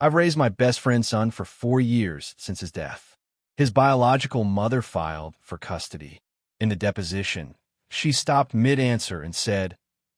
I've raised my best friend's son for 4 years since his death. His biological mother filed for custody. In the deposition, she stopped mid-answer and said,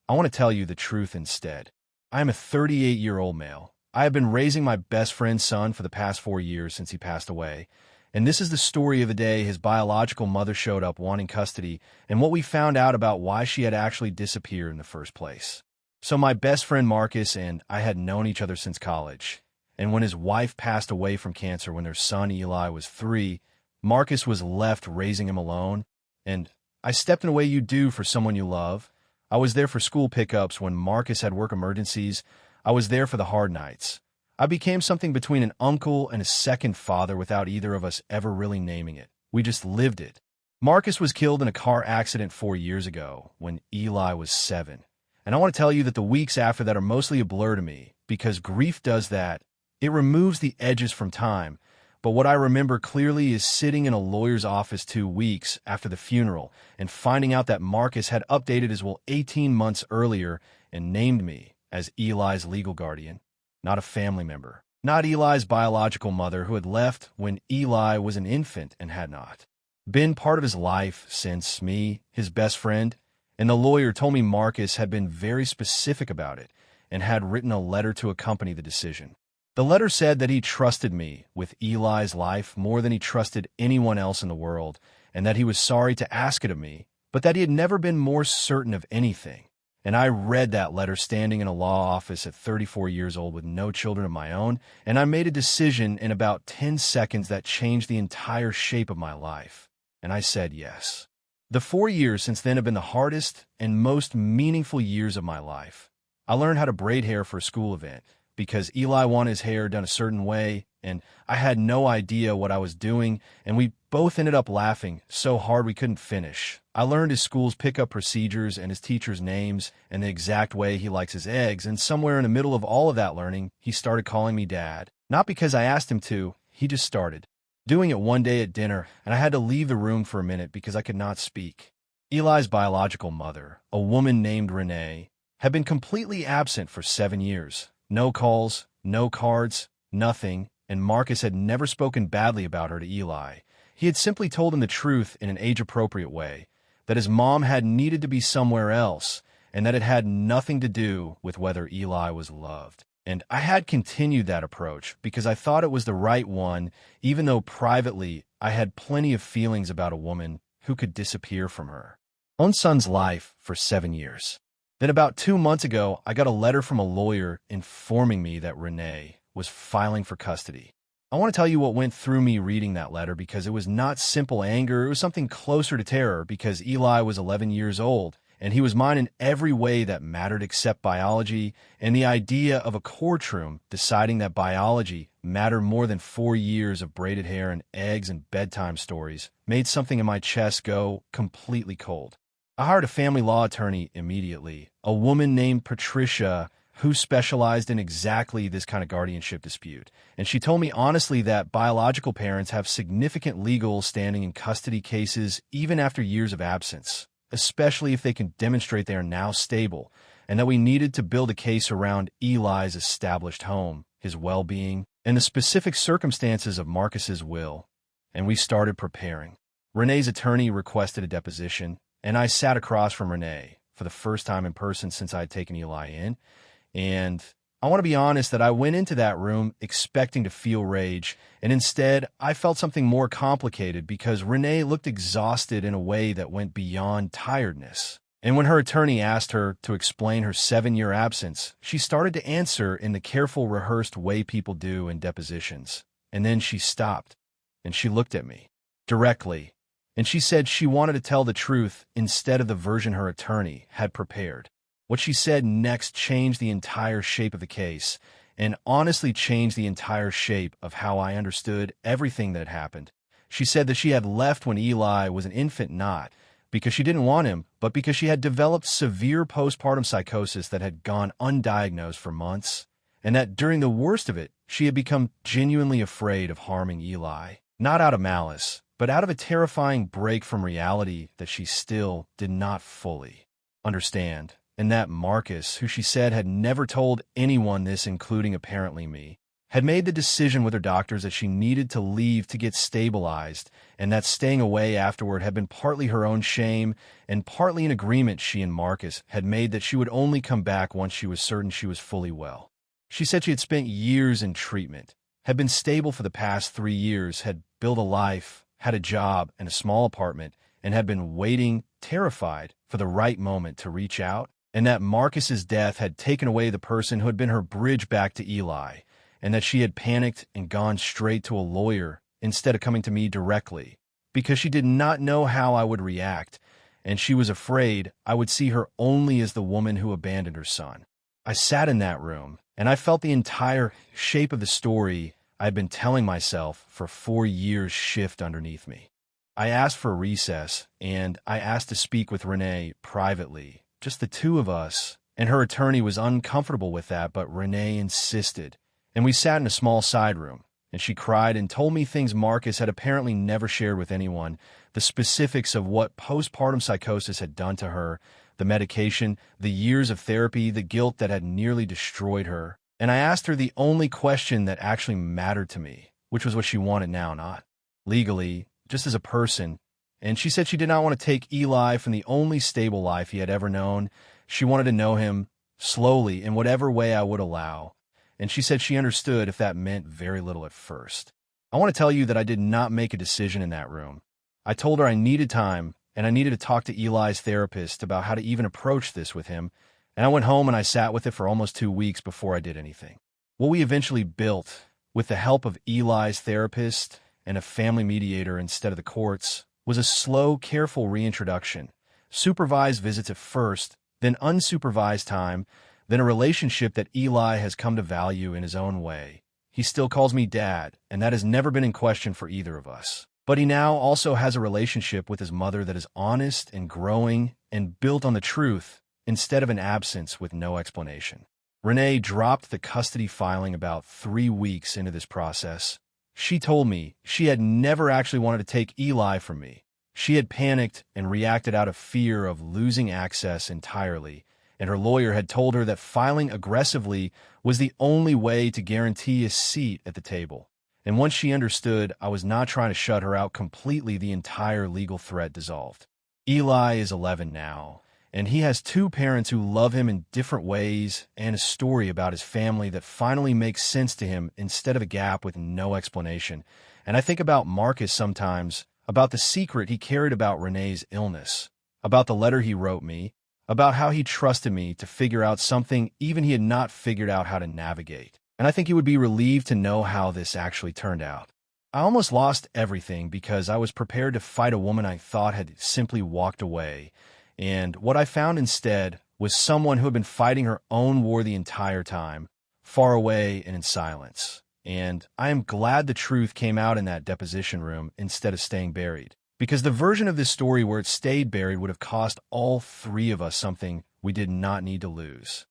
"I want to tell you the truth instead. I am a 38-year-old male. I have been raising my best friend's son for the past 4 years since he passed away. And this is the story of the day his biological mother showed up wanting custody and what we found out about why she had actually disappeared in the first place." So my best friend Marcus and I had known each other since college. And when his wife passed away from cancer when their son Eli was 3, Marcus was left raising him alone. And I stepped in a way you do for someone you love. I was there for school pickups when Marcus had work emergencies. I was there for the hard nights. I became something between an uncle and a second father without either of us ever really naming it. We just lived it. Marcus was killed in a car accident 4 years ago when Eli was 7. And I want to tell you that the weeks after that are mostly a blur to me because grief does that. It removes the edges from time. But what I remember clearly is sitting in a lawyer's office 2 weeks after the funeral and finding out that Marcus had updated his will 18 months earlier and named me as Eli's legal guardian, not a family member, not Eli's biological mother who had left when Eli was an infant and had not been part of his life since me, his best friend. And the lawyer told me Marcus had been very specific about it and had written a letter to accompany the decision. The letter said that he trusted me with Eli's life more than he trusted anyone else in the world, and that he was sorry to ask it of me, but that he had never been more certain of anything. And I read that letter standing in a law office at 34 years old with no children of my own, and I made a decision in about 10 seconds that changed the entire shape of my life. And I said yes. The 4 years since then have been the hardest and most meaningful years of my life. I learned how to braid hair for a school event because Eli wanted his hair done a certain way, and I had no idea what I was doing, and we both ended up laughing so hard we couldn't finish. I learned his school's pickup procedures and his teachers' names and the exact way he likes his eggs, and somewhere in the middle of all of that learning, he started calling me Dad. Not because I asked him to, he just started doing it one day at dinner, and I had to leave the room for a minute because I could not speak. Eli's biological mother, a woman named Renee, had been completely absent for 7 years. No calls, no cards, nothing, and Marcus had never spoken badly about her to Eli. He had simply told him the truth in an age-appropriate way, that his mom had needed to be somewhere else, and that it had nothing to do with whether Eli was loved. And I had continued that approach because I thought it was the right one, even though privately I had plenty of feelings about a woman who could disappear from her own son's life for 7 years. Then about 2 months ago, I got a letter from a lawyer informing me that Renee was filing for custody. I want to tell you what went through me reading that letter because it was not simple anger, it was something closer to terror because Eli was 11 years old. And he was mine in every way that mattered except biology, and the idea of a courtroom deciding that biology mattered more than 4 years of braided hair and eggs and bedtime stories made something in my chest go completely cold. I hired a family law attorney immediately, a woman named Patricia who specialized in exactly this kind of guardianship dispute. And she told me honestly that biological parents have significant legal standing in custody cases even after years of absence, especially if they can demonstrate they are now stable, and that we needed to build a case around Eli's established home, his well-being, and the specific circumstances of Marcus's will. And we started preparing. Renee's attorney requested a deposition, and I sat across from Renee for the first time in person since I had taken Eli in. And I want to be honest that I went into that room expecting to feel rage, and instead I felt something more complicated because Renee looked exhausted in a way that went beyond tiredness. And when her attorney asked her to explain her 7-year absence, she started to answer in the careful, rehearsed way people do in depositions. And then she stopped, and she looked at me directly, and she said she wanted to tell the truth instead of the version her attorney had prepared. What she said next changed the entire shape of the case, and honestly changed the entire shape of how I understood everything that had happened. She said that she had left when Eli was an infant, not because she didn't want him, but because she had developed severe postpartum psychosis that had gone undiagnosed for months, and that during the worst of it, she had become genuinely afraid of harming Eli, not out of malice, but out of a terrifying break from reality that she still did not fully understand. And that Marcus, who she said had never told anyone this, including apparently me, had made the decision with her doctors that she needed to leave to get stabilized, and that staying away afterward had been partly her own shame and partly an agreement she and Marcus had made that she would only come back once she was certain she was fully well. She said she had spent years in treatment, had been stable for the past 3 years, had built a life, had a job and a small apartment, and had been waiting, terrified, for the right moment to reach out, and that Marcus's death had taken away the person who had been her bridge back to Eli, and that she had panicked and gone straight to a lawyer instead of coming to me directly, because she did not know how I would react, and she was afraid I would see her only as the woman who abandoned her son. I sat in that room, and I felt the entire shape of the story I had been telling myself for 4 years shift underneath me. I asked for a recess, and I asked to speak with Renee privately, just the two of us, and her attorney was uncomfortable with that, but Renee insisted. And we sat in a small side room, and she cried and told me things Marcus had apparently never shared with anyone, the specifics of what postpartum psychosis had done to her, the medication, the years of therapy, the guilt that had nearly destroyed her. And I asked her the only question that actually mattered to me, which was what she wanted now, not legally, just as a person. And she said she did not want to take Eli from the only stable life he had ever known. She wanted to know him slowly in whatever way I would allow. And she said she understood if that meant very little at first. I want to tell you that I did not make a decision in that room. I told her I needed time, and I needed to talk to Eli's therapist about how to even approach this with him, and I went home and I sat with it for almost 2 weeks before I did anything. What we eventually built, with the help of Eli's therapist and a family mediator instead of the courts, was a slow, careful reintroduction, supervised visits at first, then unsupervised time, then a relationship that Eli has come to value in his own way. He still calls me Dad, and that has never been in question for either of us. But he now also has a relationship with his mother that is honest and growing and built on the truth instead of an absence with no explanation. Renee dropped the custody filing about 3 weeks into this process. She told me she had never actually wanted to take Eli from me. She had panicked and reacted out of fear of losing access entirely, and her lawyer had told her that filing aggressively was the only way to guarantee a seat at the table. And once she understood I was not trying to shut her out completely, the entire legal threat dissolved. Eli is 11 now, and he has 2 parents who love him in different ways and a story about his family that finally makes sense to him instead of a gap with no explanation. And I think about Marcus sometimes, about the secret he carried about Renee's illness, about the letter he wrote me, about how he trusted me to figure out something even he had not figured out how to navigate. And I think he would be relieved to know how this actually turned out. I almost lost everything because I was prepared to fight a woman I thought had simply walked away. And what I found instead was someone who had been fighting her own war the entire time, far away and in silence. And I am glad the truth came out in that deposition room instead of staying buried. Because the version of this story where it stayed buried would have cost all 3 of us something we did not need to lose.